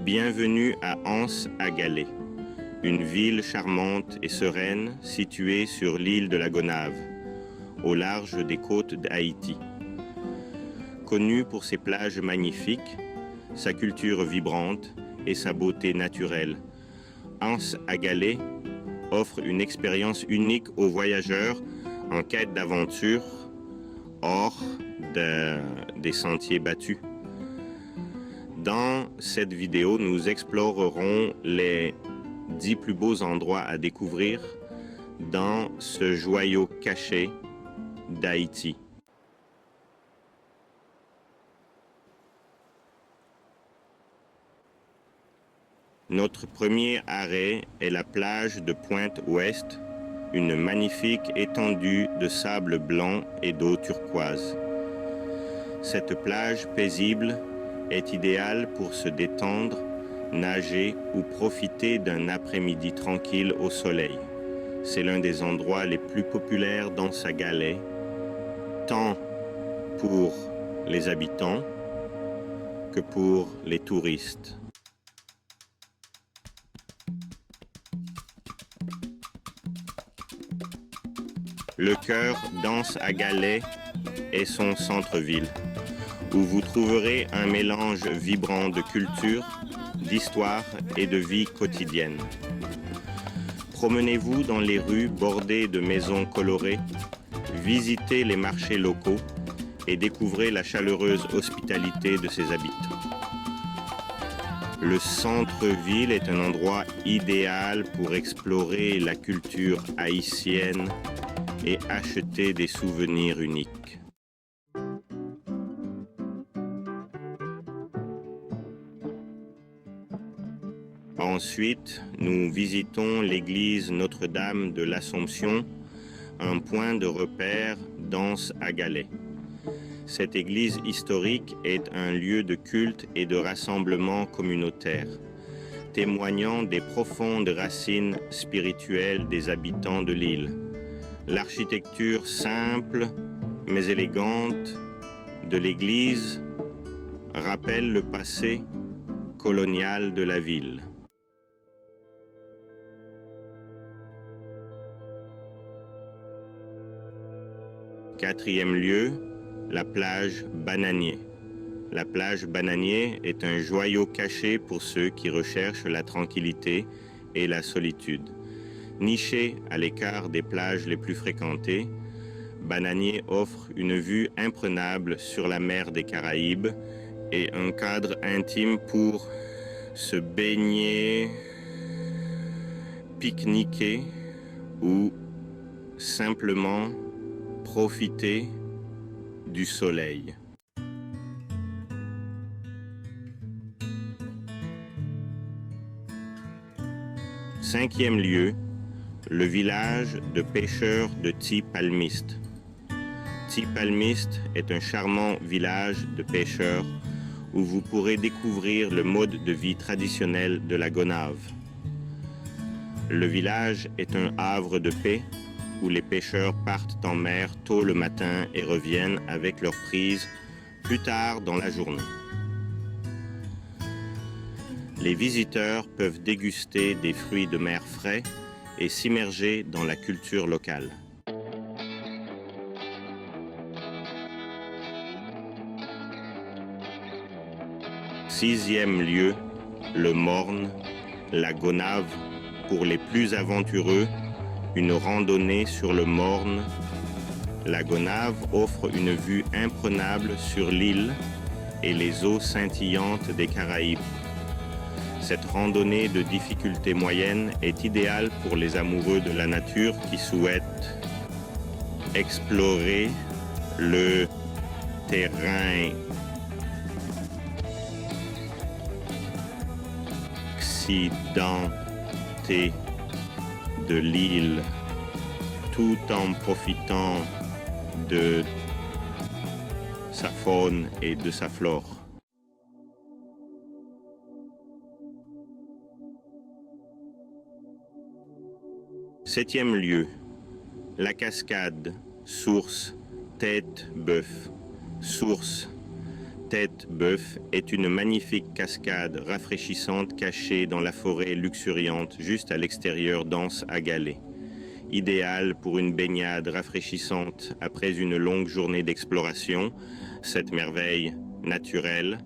Bienvenue à Anse-à-Galets, une ville charmante et sereine située sur l'île de la Gonâve, au large des côtes d'Haïti. Connue pour ses plages magnifiques, sa culture vibrante et sa beauté naturelle, Anse-à-Galets offre une expérience unique aux voyageurs en quête d'aventure hors des sentiers battus. Dans cette vidéo, nous explorerons les 10 plus beaux endroits à découvrir dans ce joyau caché d'Haïti. Notre premier arrêt est la plage de Pointe-Ouest, une magnifique étendue de sable blanc et d'eau turquoise. Cette plage paisible est idéale pour se détendre, nager ou profiter d'un après-midi tranquille au soleil. C'est l'un des endroits les plus populaires d'Anse-à-Galets, tant pour les habitants que pour les touristes. Le cœur d'Anse-à-Galets est son centre-ville, où vous trouverez un mélange vibrant de culture, d'histoire et de vie quotidienne. Promenez-vous dans les rues bordées de maisons colorées, visitez les marchés locaux et découvrez la chaleureuse hospitalité de ses habitants. Le centre-ville est un endroit idéal pour explorer la culture haïtienne et acheter des souvenirs uniques. Ensuite, nous visitons l'église Notre-Dame de l'Assomption, un point de repère d'Anse-à-Galets. Cette église historique est un lieu de culte et de rassemblement communautaire, témoignant des profondes racines spirituelles des habitants de l'île. L'architecture simple mais élégante de l'église rappelle le passé colonial de la ville. Quatrième lieu, la plage Bananier. La plage Bananier est un joyau caché pour ceux qui recherchent la tranquillité et la solitude. Niché à l'écart des plages les plus fréquentées, Bananier offre une vue imprenable sur la mer des Caraïbes et un cadre intime pour se baigner, pique-niquer ou simplement profiter du soleil. Cinquième lieu, le village de pêcheurs de Ti-Palmiste. Ti-Palmiste est un charmant village de pêcheurs où vous pourrez découvrir le mode de vie traditionnel de la Gonâve. Le village est un havre de paix où les pêcheurs partent en mer tôt le matin et reviennent avec leur prise plus tard dans la journée. Les visiteurs peuvent déguster des fruits de mer frais et s'immerger dans la culture locale. Sixième lieu, le Morne, la Gonâve pour les plus aventureux. Une randonnée sur le Morne. La Gonâve offre une vue imprenable sur l'île et les eaux scintillantes des Caraïbes. Cette randonnée de difficulté moyenne est idéale pour les amoureux de la nature qui souhaitent explorer le terrain accidenté de l'île tout en profitant de sa faune et de sa flore. Septième lieu, la cascade, source, tête-bœuf. Source, Tête-Bœuf est une magnifique cascade rafraîchissante cachée dans la forêt luxuriante juste à l'extérieur d'Anse-à-Galets. Idéale pour une baignade rafraîchissante après une longue journée d'exploration, cette merveille naturelle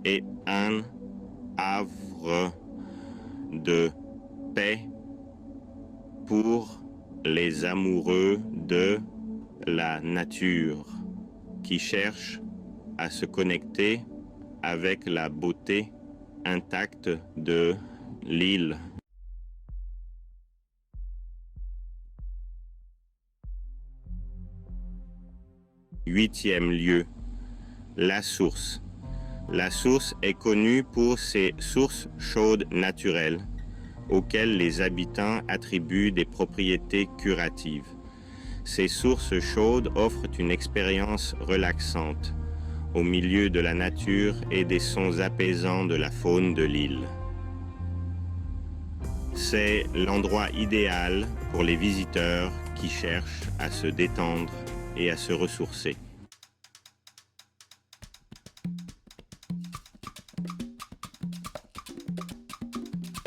est un havre de paix pour les amoureux de la nature qui cherchent à se connecter avec la beauté intacte de l'île. Huitième lieu, la source. La source est connue pour ses sources chaudes naturelles, auxquelles les habitants attribuent des propriétés curatives. Ces sources chaudes offrent une expérience relaxante au milieu de la nature et des sons apaisants de la faune de l'île. C'est l'endroit idéal pour les visiteurs qui cherchent à se détendre et à se ressourcer.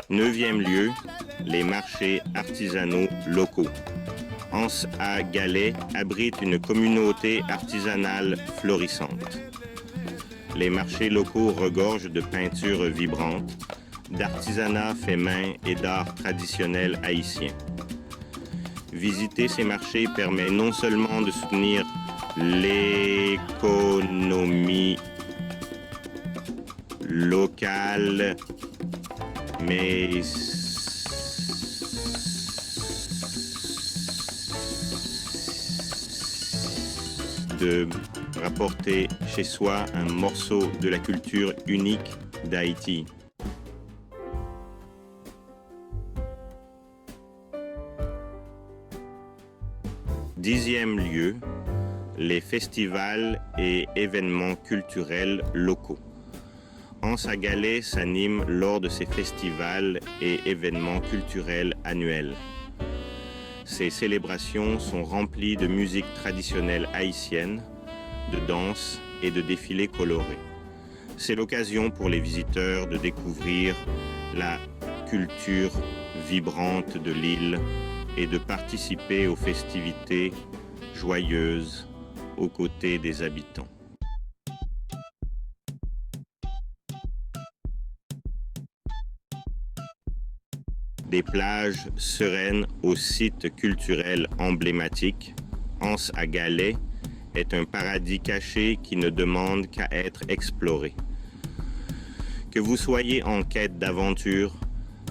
Neuvième lieu, les marchés artisanaux locaux. Anse-à-Galets abrite une communauté artisanale florissante. Les marchés locaux regorgent de peintures vibrantes, d'artisanat fait main et d'art traditionnel haïtien. Visiter ces marchés permet non seulement de soutenir l'économie locale, mais de rapporter chez soi un morceau de la culture unique d'Haïti. Dixième lieu, les festivals et événements culturels locaux. Anse-à-Galets s'anime lors de ces festivals et événements culturels annuels. Ces célébrations sont remplies de musique traditionnelle haïtienne, de danse et de défilés colorés. C'est l'occasion pour les visiteurs de découvrir la culture vibrante de l'île et de participer aux festivités joyeuses aux côtés des habitants. Des plages sereines aux sites culturels emblématiques, Anse-à-Galets est un paradis caché qui ne demande qu'à être exploré. Que vous soyez en quête d'aventure,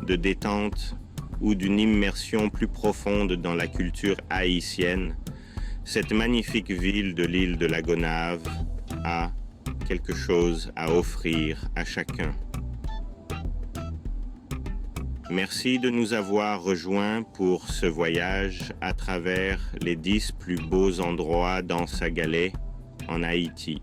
de détente ou d'une immersion plus profonde dans la culture haïtienne, cette magnifique ville de l'île de la Gonâve a quelque chose à offrir à chacun. Merci de nous avoir rejoints pour ce voyage à travers les 10 plus beaux endroits d'Anse-à-Galets en Haïti.